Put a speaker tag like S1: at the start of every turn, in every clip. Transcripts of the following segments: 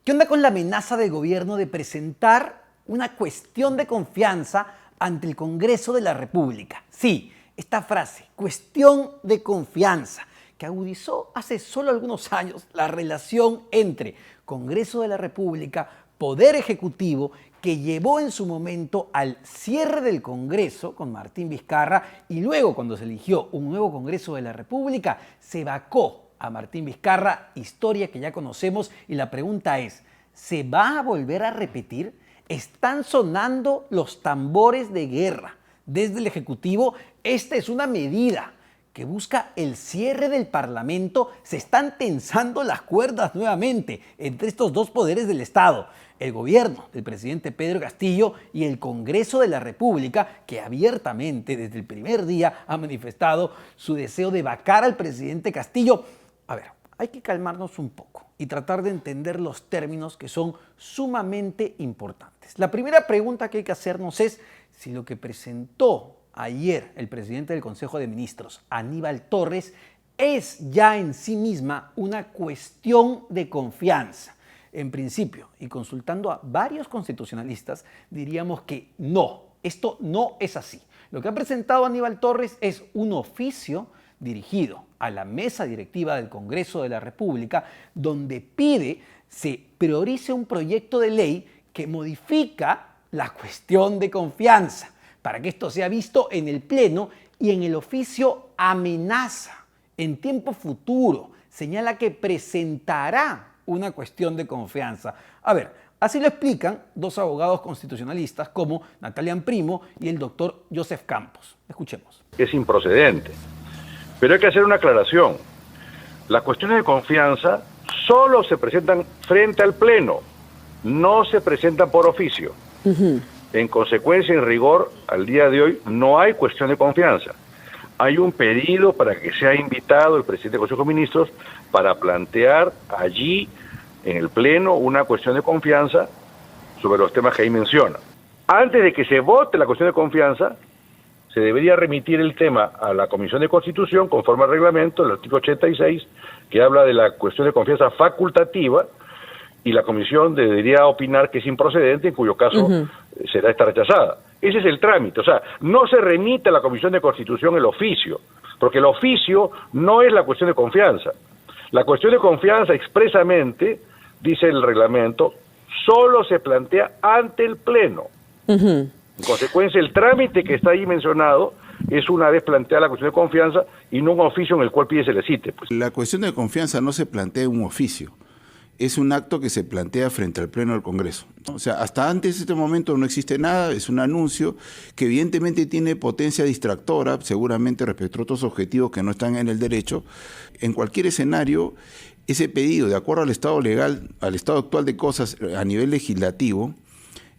S1: ¿Qué onda con la amenaza del gobierno de presentar una cuestión de confianza ante el Congreso de la República? Sí, esta frase, cuestión de confianza, que agudizó hace solo algunos años la relación entre Congreso de la República, Poder Ejecutivo, que llevó en su momento al cierre del Congreso con Martín Vizcarra y luego, cuando se eligió un nuevo Congreso de la República, se vacó a Martín Vizcarra, historia que ya conocemos, y la pregunta es, ¿se va a volver a repetir? Están sonando los tambores de guerra. Desde el Ejecutivo, esta es una medida que busca el cierre del Parlamento. Se están tensando las cuerdas nuevamente entre estos dos poderes del Estado, el gobierno del presidente Pedro Castillo y el Congreso de la República, que abiertamente desde el primer día ha manifestado su deseo de vacar al presidente Castillo. A ver, hay que calmarnos un poco y tratar de entender los términos que son sumamente importantes. La primera pregunta que hay que hacernos es si lo que presentó ayer el presidente del Consejo de Ministros, Aníbal Torres, es ya en sí misma una cuestión de confianza. En principio, y consultando a varios constitucionalistas, diríamos que no, esto no es así. Lo que ha presentado Aníbal Torres es un oficio dirigido a la mesa directiva del Congreso de la República, donde pide se priorice un proyecto de ley que modifica la cuestión de confianza, para que esto sea visto en el Pleno, y en el oficio amenaza en tiempo futuro, señala que presentará una cuestión de confianza. A ver, así lo explican dos abogados constitucionalistas como Natalia Primo y el doctor Joseph Campos. Escuchemos.
S2: Es improcedente. Pero hay que hacer una aclaración. Las cuestiones de confianza solo se presentan frente al Pleno, no se presentan por oficio. En consecuencia, en rigor, al día de hoy no hay cuestión de confianza. Hay un pedido para que sea invitado el presidente del Consejo de Ministros para plantear allí, en el Pleno, una cuestión de confianza sobre los temas que ahí menciona. Antes de que se vote la cuestión de confianza, se debería remitir el tema a la Comisión de Constitución, conforme al reglamento, el artículo 86, que habla de la cuestión de confianza facultativa, y la Comisión debería opinar que es improcedente, en cuyo caso será esta rechazada. Ese es el trámite, o sea, no se remite a la Comisión de Constitución el oficio, porque el oficio no es la cuestión de confianza. La cuestión de confianza expresamente, dice el reglamento, solo se plantea ante el Pleno. En consecuencia, el trámite que está ahí mencionado es una vez planteada la cuestión de confianza y no un oficio en el cual pide se le cite. Pues.
S3: La cuestión de confianza no se plantea en un oficio, es un acto que se plantea frente al Pleno del Congreso. O sea, hasta antes de este momento no existe nada, es un anuncio que evidentemente tiene potencia distractora, seguramente respecto a otros objetivos que no están en el derecho. En cualquier escenario, ese pedido, de acuerdo al estado legal, al estado actual de cosas a nivel legislativo,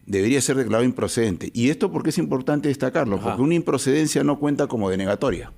S3: debería ser declarado improcedente. ¿Y esto por qué es importante destacarlo? Porque una improcedencia no cuenta como denegatoria.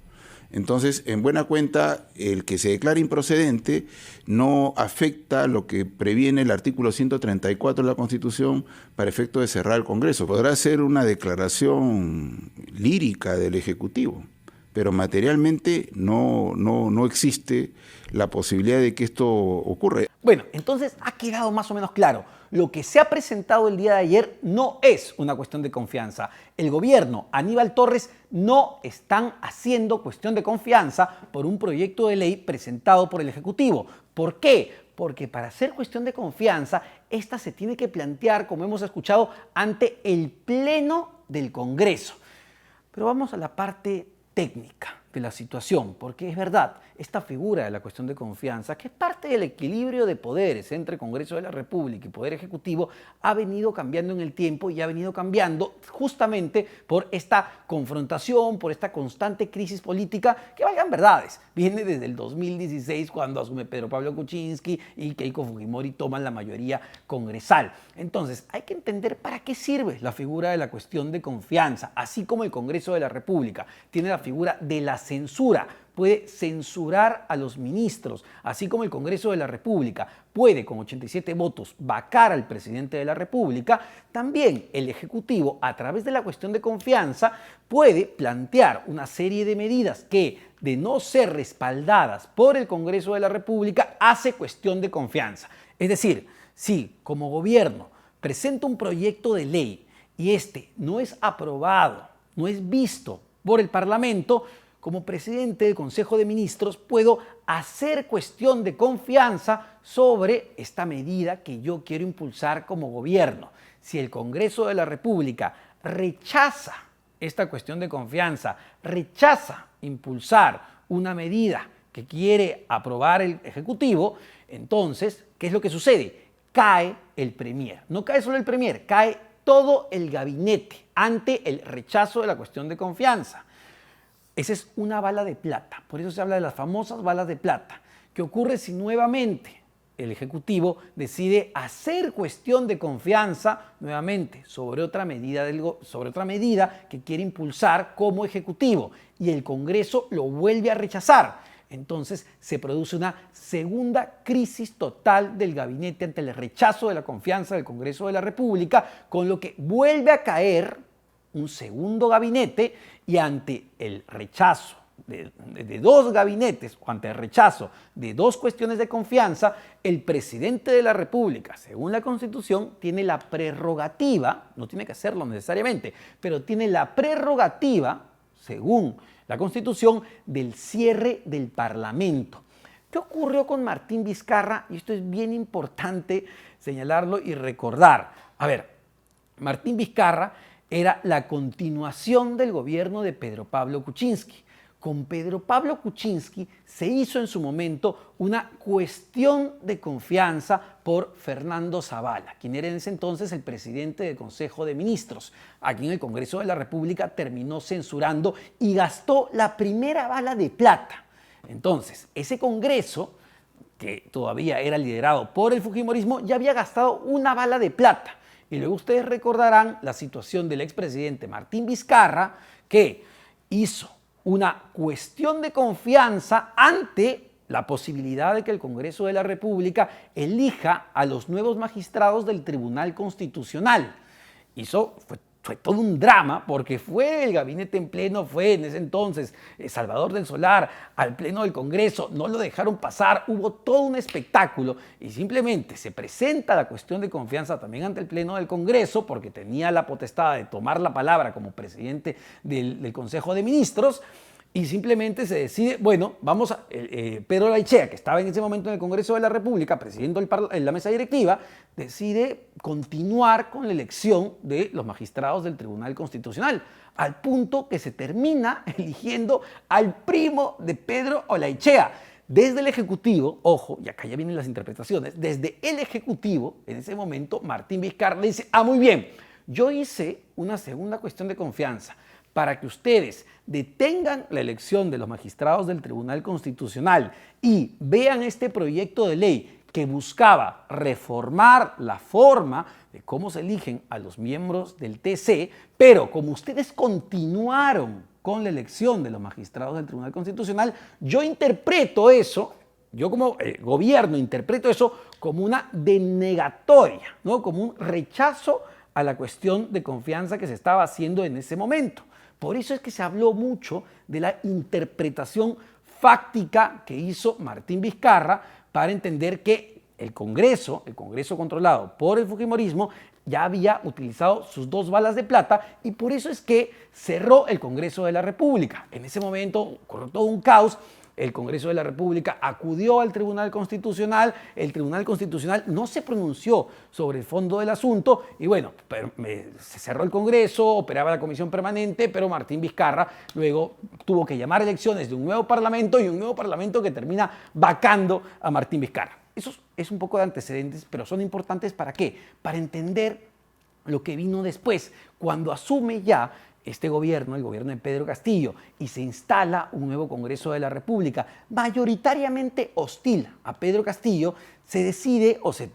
S3: Entonces, en buena cuenta, el que se declare improcedente no afecta lo que previene el artículo 134 de la Constitución para efecto de cerrar el Congreso. Podrá ser una declaración lírica del Ejecutivo, pero materialmente no existe la posibilidad de que esto ocurra.
S1: Bueno, entonces ha quedado más o menos claro. Lo que se ha presentado el día de ayer no es una cuestión de confianza. El gobierno, Aníbal Torres, no están haciendo cuestión de confianza por un proyecto de ley presentado por el Ejecutivo. ¿Por qué? Porque para hacer cuestión de confianza, esta se tiene que plantear, como hemos escuchado, ante el Pleno del Congreso. Pero vamos a la parte técnica de la situación, porque es verdad, esta figura de la cuestión de confianza, que es parte del equilibrio de poderes entre Congreso de la República y Poder Ejecutivo, ha venido cambiando en el tiempo y ha venido cambiando justamente por esta confrontación, por esta constante crisis política, que valgan verdades, viene desde el 2016 cuando asume Pedro Pablo Kuczynski y Keiko Fujimori toman la mayoría congresal. Entonces, hay que entender para qué sirve la figura de la cuestión de confianza, así como el Congreso de la República tiene la figura de la censura, puede censurar a los ministros, así como el Congreso de la República puede, con 87 votos, vacar al presidente de la República, también el Ejecutivo, a través de la cuestión de confianza, puede plantear una serie de medidas que, de no ser respaldadas por el Congreso de la República, hace cuestión de confianza. Es decir, Si como gobierno presenta un proyecto de ley y este no es aprobado, no es visto por el Parlamento, como presidente del Consejo de Ministros puedo hacer cuestión de confianza sobre esta medida que yo quiero impulsar como gobierno. Si el Congreso de la República rechaza esta cuestión de confianza, rechaza impulsar una medida que quiere aprobar el Ejecutivo, entonces, ¿qué es lo que sucede? Cae el Premier. No cae solo el Premier, cae todo el gabinete ante el rechazo de la cuestión de confianza. Esa es una bala de plata, por eso se habla de las famosas balas de plata. ¿Qué ocurre si nuevamente el Ejecutivo decide hacer cuestión de confianza nuevamente sobre otra medida que quiere impulsar como Ejecutivo y el Congreso lo vuelve a rechazar? Entonces se produce una segunda crisis total del gabinete ante el rechazo de la confianza del Congreso de la República, con lo que vuelve a caer un segundo gabinete y ante el rechazo de dos gabinetes o ante el rechazo de dos cuestiones de confianza, el presidente de la República, según la Constitución, tiene la prerrogativa, no tiene que hacerlo necesariamente, pero tiene la prerrogativa, según la Constitución, del cierre del Parlamento. ¿Qué ocurrió con Martín Vizcarra? Y esto es bien importante señalarlo y recordar. A ver, Martín Vizcarra era la continuación del gobierno de Pedro Pablo Kuczynski. Con Pedro Pablo Kuczynski se hizo en su momento una cuestión de confianza por Fernando Zavala, quien era en ese entonces el presidente del Consejo de Ministros, a quien el Congreso de la República terminó censurando y gastó la primera bala de plata. Entonces, ese Congreso, que todavía era liderado por el fujimorismo, ya había gastado una bala de plata. Y luego ustedes recordarán la situación del expresidente Martín Vizcarra, que hizo una cuestión de confianza ante la posibilidad de que el Congreso de la República elija a los nuevos magistrados del Tribunal Constitucional. Fue todo un drama porque fue el gabinete en pleno, fue en ese entonces Salvador del Solar al pleno del Congreso, no lo dejaron pasar, hubo todo un espectáculo y simplemente se presenta la cuestión de confianza también ante el pleno del Congreso porque tenía la potestad de tomar la palabra como presidente del Consejo de Ministros. Y simplemente se decide, bueno, vamos a... Pedro Laichea, que estaba en ese momento en el Congreso de la República, presidiendo la mesa directiva, decide continuar con la elección de los magistrados del Tribunal Constitucional, al punto que se termina eligiendo al primo de Pedro Olaichea. Desde el Ejecutivo, ojo, y acá ya vienen las interpretaciones, desde el Ejecutivo, en ese momento, Martín Vizcarra dice, muy bien, yo hice una segunda cuestión de confianza, para que ustedes detengan la elección de los magistrados del Tribunal Constitucional y vean este proyecto de ley que buscaba reformar la forma de cómo se eligen a los miembros del TC, pero como ustedes continuaron con la elección de los magistrados del Tribunal Constitucional, yo interpreto eso, yo como gobierno interpreto eso como una denegatoria, ¿no? Como un rechazo a la cuestión de confianza que se estaba haciendo en ese momento. Por eso es que se habló mucho de la interpretación fáctica que hizo Martín Vizcarra para entender que el Congreso controlado por el fujimorismo, ya había utilizado sus dos balas de plata y por eso es que cerró el Congreso de la República. En ese momento ocurrió todo un caos. El Congreso de la República acudió al Tribunal Constitucional, el Tribunal Constitucional no se pronunció sobre el fondo del asunto y bueno, se cerró el Congreso, operaba la Comisión Permanente, pero Martín Vizcarra luego tuvo que llamar elecciones de un nuevo Parlamento y un nuevo Parlamento que termina vacando a Martín Vizcarra. Eso es un poco de antecedentes, pero son importantes ¿para qué? Para entender lo que vino después, cuando asume ya este gobierno, el gobierno de Pedro Castillo, y se instala un nuevo Congreso de la República, mayoritariamente hostil a Pedro Castillo, se decide o se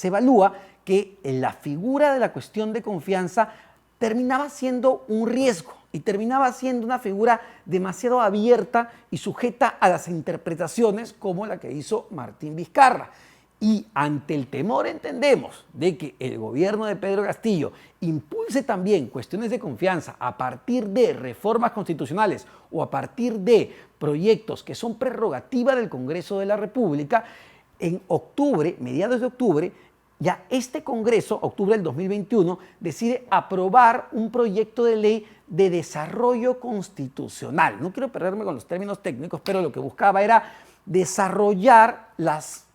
S1: evalúa que la figura de la cuestión de confianza terminaba siendo un riesgo y terminaba siendo una figura demasiado abierta y sujeta a las interpretaciones como la que hizo Martín Vizcarra. Y ante el temor, entendemos, de que el gobierno de Pedro Castillo impulse también cuestiones de confianza a partir de reformas constitucionales o a partir de proyectos que son prerrogativa del Congreso de la República, en octubre, mediados de octubre, ya este Congreso, octubre del 2021, decide aprobar un proyecto de ley de desarrollo constitucional. No quiero perderme con los términos técnicos, pero lo que buscaba era desarrollar las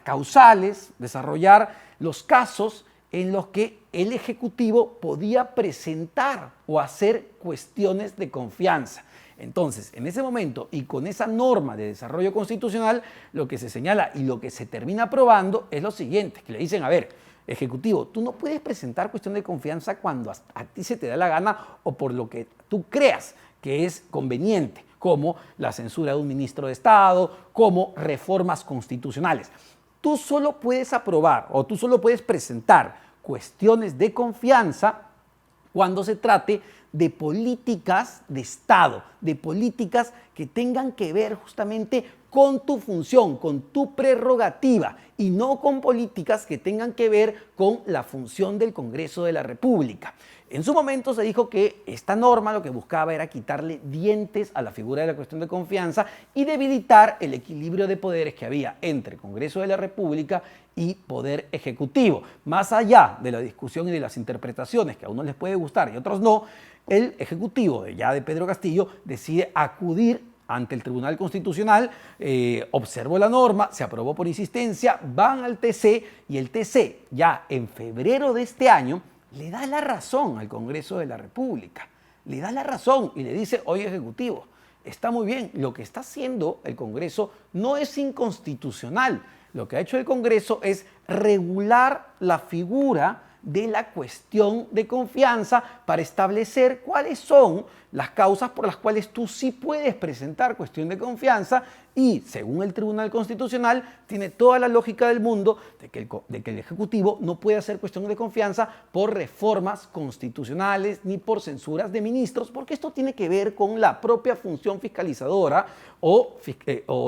S1: causales, desarrollar los casos en los que el Ejecutivo podía presentar o hacer cuestiones de confianza. Entonces, en ese momento y con esa norma de desarrollo constitucional, lo que se señala y lo que se termina aprobando es lo siguiente, que le dicen, a ver, Ejecutivo, tú no puedes presentar cuestión de confianza cuando a ti se te da la gana o por lo que tú creas que es conveniente, como la censura de un ministro de Estado, como reformas constitucionales. Tú solo puedes aprobar o tú solo puedes presentar cuestiones de confianza cuando se trate de políticas de Estado, de políticas que tengan que ver justamente con tu función, con tu prerrogativa y no con políticas que tengan que ver con la función del Congreso de la República. En su momento se dijo que esta norma lo que buscaba era quitarle dientes a la figura de la cuestión de confianza y debilitar el equilibrio de poderes que había entre Congreso de la República y Poder Ejecutivo. Más allá de la discusión y de las interpretaciones que a unos les puede gustar y a otros no, el Ejecutivo de Pedro Castillo decide acudir ante el Tribunal Constitucional, observó la norma, se aprobó por insistencia, van al TC y el TC ya en febrero de este año le da la razón al Congreso de la República, le da la razón y le dice, oye Ejecutivo, está muy bien, lo que está haciendo el Congreso no es inconstitucional, lo que ha hecho el Congreso es regular la figura de la cuestión de confianza para establecer cuáles son las causas por las cuales tú sí puedes presentar cuestión de confianza y, según el Tribunal Constitucional, tiene toda la lógica del mundo de que el Ejecutivo no puede hacer cuestión de confianza por reformas constitucionales ni por censuras de ministros, porque esto tiene que ver con la propia función fiscalizadora o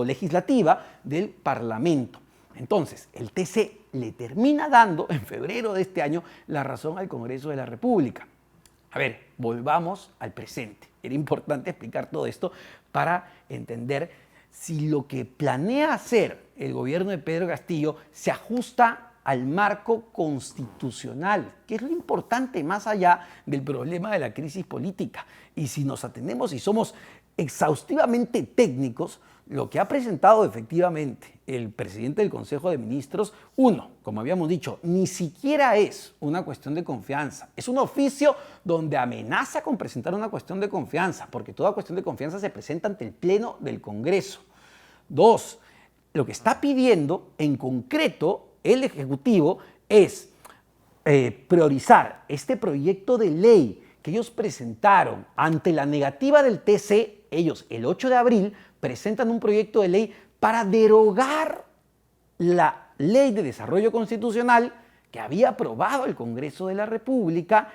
S1: legislativa del Parlamento. Entonces, el TC le termina dando en febrero de este año la razón al Congreso de la República. A ver, volvamos al presente. Era importante explicar todo esto para entender si lo que planea hacer el gobierno de Pedro Castillo se ajusta al marco constitucional, que es lo importante más allá del problema de la crisis política. Y si nos atenemos y somos exhaustivamente técnicos, lo que ha presentado efectivamente el presidente del Consejo de Ministros, como habíamos dicho, ni siquiera es una cuestión de confianza. Es un oficio donde amenaza con presentar una cuestión de confianza, porque toda cuestión de confianza se presenta ante el Pleno del Congreso. 2, lo que está pidiendo en concreto el Ejecutivo es priorizar este proyecto de ley que ellos presentaron ante la negativa del TC. Ellos, el 8 de abril, presentan un proyecto de ley para derogar la Ley de Desarrollo Constitucional que había aprobado el Congreso de la República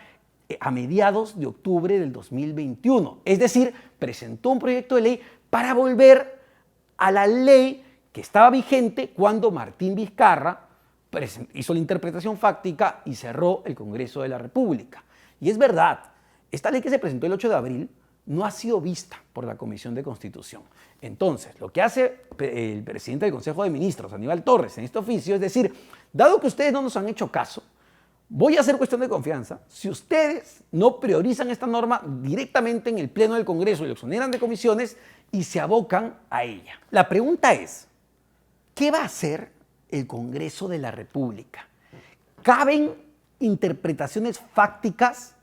S1: a mediados de octubre del 2021. Es decir, presentó un proyecto de ley para volver a la ley que estaba vigente cuando Martín Vizcarra hizo la interpretación fáctica y cerró el Congreso de la República. Y es verdad, esta ley que se presentó el 8 de abril no ha sido vista por la Comisión de Constitución. Entonces, lo que hace el presidente del Consejo de Ministros, Aníbal Torres, en este oficio es decir, dado que ustedes no nos han hecho caso, voy a hacer cuestión de confianza. Si ustedes no priorizan esta norma directamente en el Pleno del Congreso y lo exoneran de comisiones y se abocan a ella. La pregunta es, ¿qué va a hacer el Congreso de la República? ¿Caben interpretaciones fácticas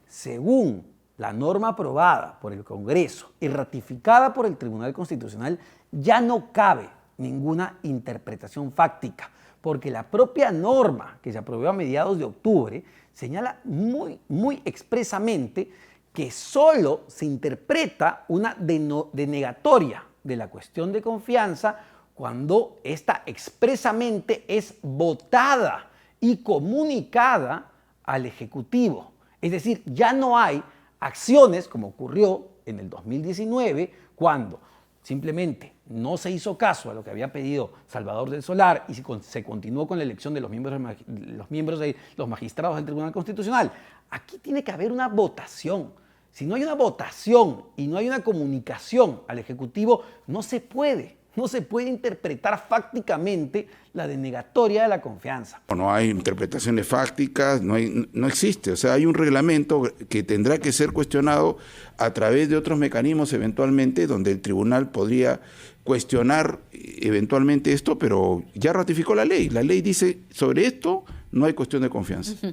S1: según la norma aprobada por el Congreso y ratificada por el Tribunal Constitucional? Ya no cabe ninguna interpretación fáctica, porque la propia norma que se aprobó a mediados de octubre señala muy expresamente que solo se interpreta una denegatoria de la cuestión de confianza cuando ésta expresamente es votada y comunicada al Ejecutivo. Es decir, ya no hay acciones como ocurrió en el 2019 cuando simplemente no se hizo caso a lo que había pedido Salvador del Solar y se continuó con la elección de los miembros de los magistrados del Tribunal Constitucional. Aquí tiene que haber una votación. Si no hay una votación y no hay una comunicación al Ejecutivo, no se puede no se puede interpretar fácticamente la denegatoria de la confianza.
S3: No hay interpretaciones fácticas, no existe. O sea, hay un reglamento que tendrá que ser cuestionado a través de otros mecanismos eventualmente, donde el tribunal podría cuestionar eventualmente esto, pero ya ratificó la ley. La ley dice, sobre esto no hay cuestión de confianza.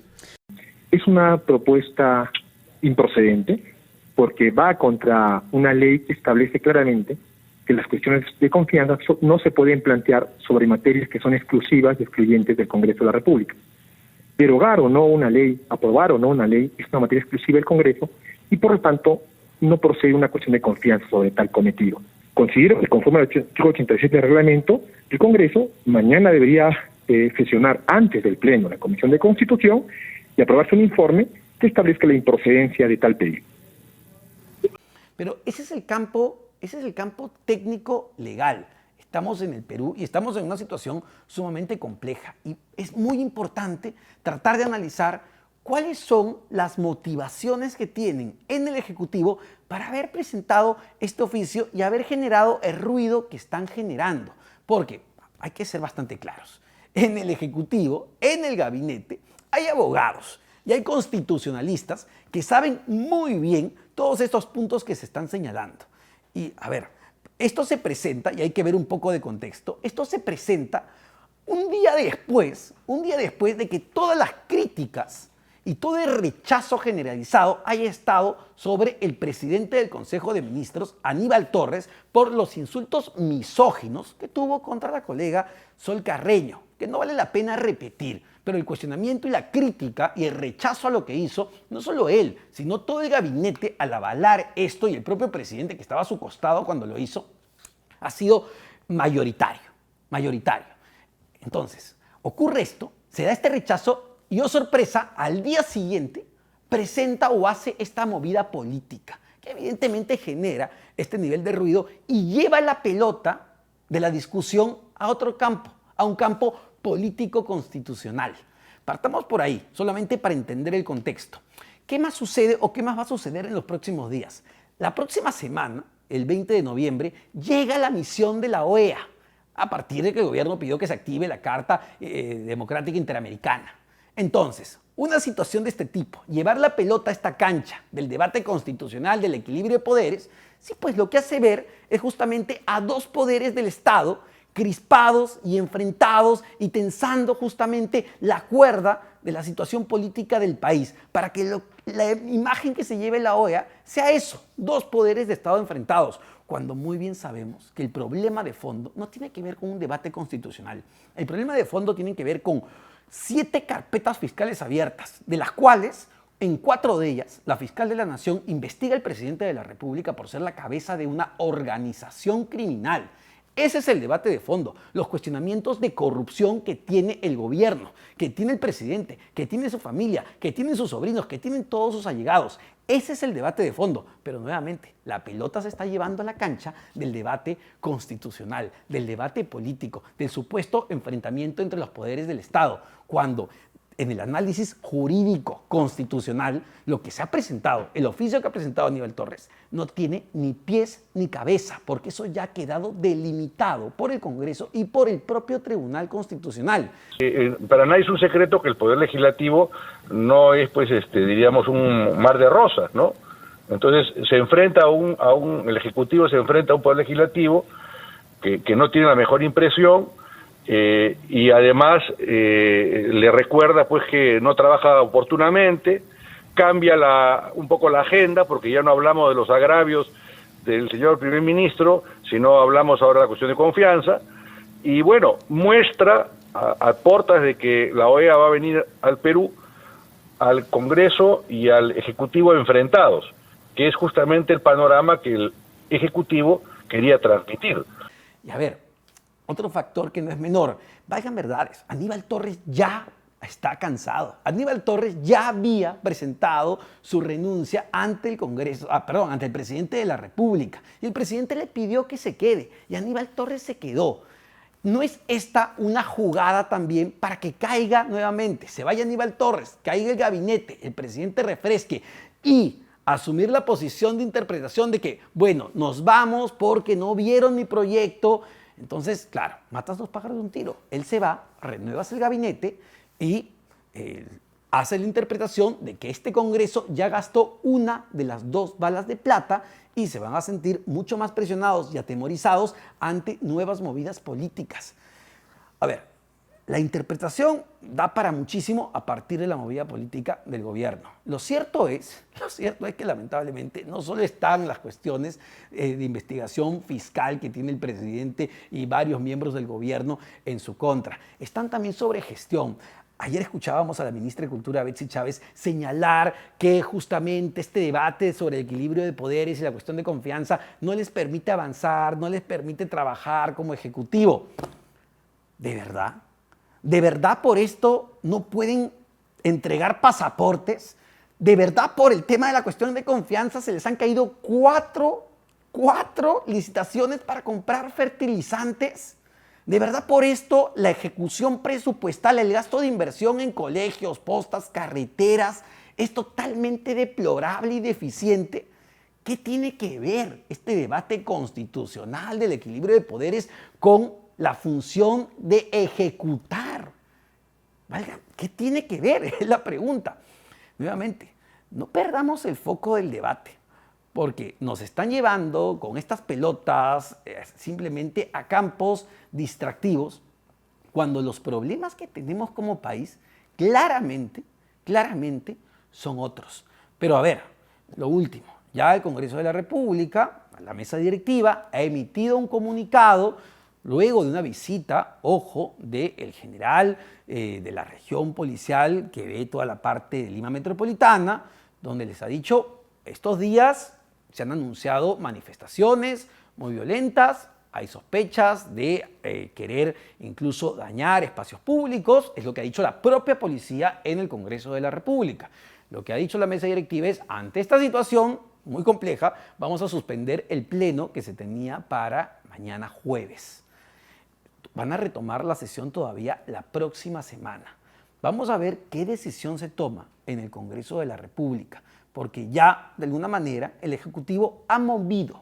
S4: Es una propuesta improcedente porque va contra una ley que establece claramente que las cuestiones de confianza no se pueden plantear sobre materias que son exclusivas y excluyentes del Congreso de la República. Derogar o no una ley, aprobar o no una ley, es una materia exclusiva del Congreso y por lo tanto no procede una cuestión de confianza sobre tal cometido. Considero que conforme al artículo 87 del reglamento, el Congreso mañana debería sesionar antes del Pleno la Comisión de Constitución y aprobarse un informe que establezca la improcedencia de tal pedido.
S1: Pero ese es el campo técnico legal. Estamos en el Perú y estamos en una situación sumamente compleja y es muy importante tratar de analizar cuáles son las motivaciones que tienen en el Ejecutivo para haber presentado este oficio y haber generado el ruido que están generando. Porque hay que ser bastante claros. En el Ejecutivo, en el gabinete, hay abogados y hay constitucionalistas que saben muy bien todos estos puntos que se están señalando. Y a ver, esto se presenta, y hay que ver un poco de contexto, esto se presenta un día después de que todas las críticas y todo el rechazo generalizado haya estado sobre el presidente del Consejo de Ministros, Aníbal Torres, por los insultos misóginos que tuvo contra la colega Sol Carreño, que no vale la pena repetir. Pero el cuestionamiento y la crítica y el rechazo a lo que hizo, no solo él, sino todo el gabinete al avalar esto y el propio presidente que estaba a su costado cuando lo hizo, ha sido mayoritario. Entonces, ocurre esto, se da este rechazo y, oh sorpresa, al día siguiente presenta o hace esta movida política que evidentemente genera este nivel de ruido y lleva la pelota de la discusión a otro campo, a un campo político constitucional. Partamos por ahí, solamente para entender el contexto. ¿Qué más sucede o qué más va a suceder en los próximos días? La próxima semana, el 20 de noviembre, llega la misión de la OEA, a partir de que el gobierno pidió que se active la Carta Democrática Interamericana. Entonces, una situación de este tipo, llevar la pelota a esta cancha del debate constitucional, del equilibrio de poderes, sí, pues lo que hace ver es justamente a dos poderes del Estado crispados y enfrentados y tensando justamente la cuerda de la situación política del país, para que la imagen que se lleve la OEA sea eso, dos poderes de Estado enfrentados, cuando muy bien sabemos que el problema de fondo no tiene que ver con un debate constitucional. El problema de fondo tiene que ver con 7 carpetas fiscales abiertas, de las cuales, en 4 de ellas, la fiscal de la Nación investiga al presidente de la República por ser la cabeza de una organización criminal. Ese es el debate de fondo, los cuestionamientos de corrupción que tiene el gobierno, que tiene el presidente, que tiene su familia, que tienen sus sobrinos, que tienen todos sus allegados. Ese es el debate de fondo, pero nuevamente la pelota se está llevando a la cancha del debate constitucional, del debate político, del supuesto enfrentamiento entre los poderes del Estado, cuando en el análisis jurídico constitucional, lo que se ha presentado, el oficio que ha presentado Aníbal Torres, no tiene ni pies ni cabeza, porque eso ya ha quedado delimitado por el Congreso y por el propio Tribunal Constitucional.
S2: Para nadie es un secreto que el Poder Legislativo no es, pues, diríamos, un mar de rosas, ¿no? Entonces, se enfrenta el Ejecutivo se enfrenta a un Poder Legislativo que no tiene la mejor impresión, y además le recuerda pues que no trabaja oportunamente, cambia un poco la agenda, porque ya no hablamos de los agravios del señor primer ministro, sino hablamos ahora de la cuestión de confianza, y bueno, muestra a portas de que la OEA va a venir al Perú, al Congreso y al Ejecutivo enfrentados, que es justamente el panorama que el Ejecutivo quería transmitir.
S1: Y a ver, otro factor que no es menor, valgan verdades, Aníbal Torres ya está cansado. Aníbal Torres ya había presentado su renuncia ante el Congreso, ante el presidente de la República. Y el presidente le pidió que se quede y Aníbal Torres se quedó. ¿No es esta una jugada también para que caiga nuevamente? Se vaya Aníbal Torres, caiga el gabinete, el presidente refresque y asumir la posición de interpretación de que, bueno, nos vamos porque no vieron mi proyecto, Entonces, claro, matas dos pájaros de un tiro. Él se va, renuevas el gabinete y hace la interpretación de que este Congreso ya gastó una de las dos balas de plata y se van a sentir mucho más presionados y atemorizados ante nuevas movidas políticas. A ver, la interpretación da para muchísimo a partir de la movida política del gobierno. Lo cierto es que lamentablemente no solo están las cuestiones de investigación fiscal que tiene el presidente y varios miembros del gobierno en su contra, están también sobre gestión. Ayer escuchábamos a la ministra de Cultura, Betsy Chávez, señalar que justamente este debate sobre el equilibrio de poderes y la cuestión de confianza no les permite avanzar, no les permite trabajar como ejecutivo. ¿De verdad? ¿De verdad por esto no pueden entregar pasaportes? ¿De verdad por el tema de la cuestión de confianza se les han caído cuatro licitaciones para comprar fertilizantes? ¿De verdad por esto la ejecución presupuestal, el gasto de inversión en colegios, postas, carreteras es totalmente deplorable y deficiente? ¿Qué tiene que ver este debate constitucional del equilibrio de poderes con la función de ejecutar? Valga, ¿qué tiene que ver? Es la pregunta. Nuevamente, no perdamos el foco del debate, porque nos están llevando con estas pelotas simplemente a campos distractivos, cuando los problemas que tenemos como país claramente son otros. Pero a ver, lo último, ya el Congreso de la República, la mesa directiva, ha emitido un comunicado luego de una visita, ojo, del general de la región policial que ve toda la parte de Lima Metropolitana, donde les ha dicho, estos días se han anunciado manifestaciones muy violentas, hay sospechas de querer incluso dañar espacios públicos, es lo que ha dicho la propia policía en el Congreso de la República. Lo que ha dicho la mesa directiva es, ante esta situación muy compleja, vamos a suspender el pleno que se tenía para mañana jueves. Van a retomar la sesión todavía la próxima semana. Vamos a ver qué decisión se toma en el Congreso de la República, porque ya, de alguna manera, el Ejecutivo ha movido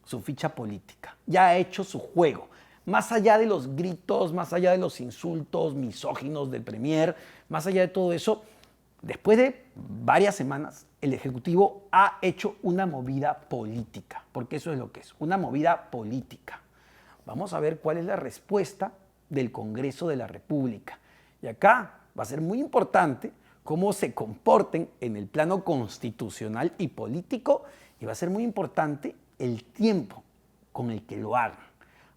S1: su ficha política, ya ha hecho su juego. Más allá de los gritos, más allá de los insultos misóginos del Premier, más allá de todo eso, después de varias semanas, el Ejecutivo ha hecho una movida política, porque eso es lo que es, una movida política. Vamos a ver cuál es la respuesta del Congreso de la República. Y acá va a ser muy importante cómo se comporten en el plano constitucional y político, y va a ser muy importante el tiempo con el que lo hagan.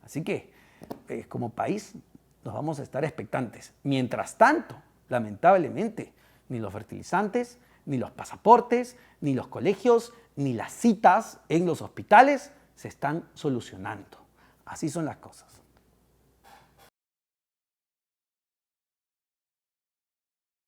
S1: Así que, como país, nos vamos a estar expectantes. Mientras tanto, lamentablemente, ni los fertilizantes, ni los pasaportes, ni los colegios, ni las citas en los hospitales se están solucionando. Así son las cosas.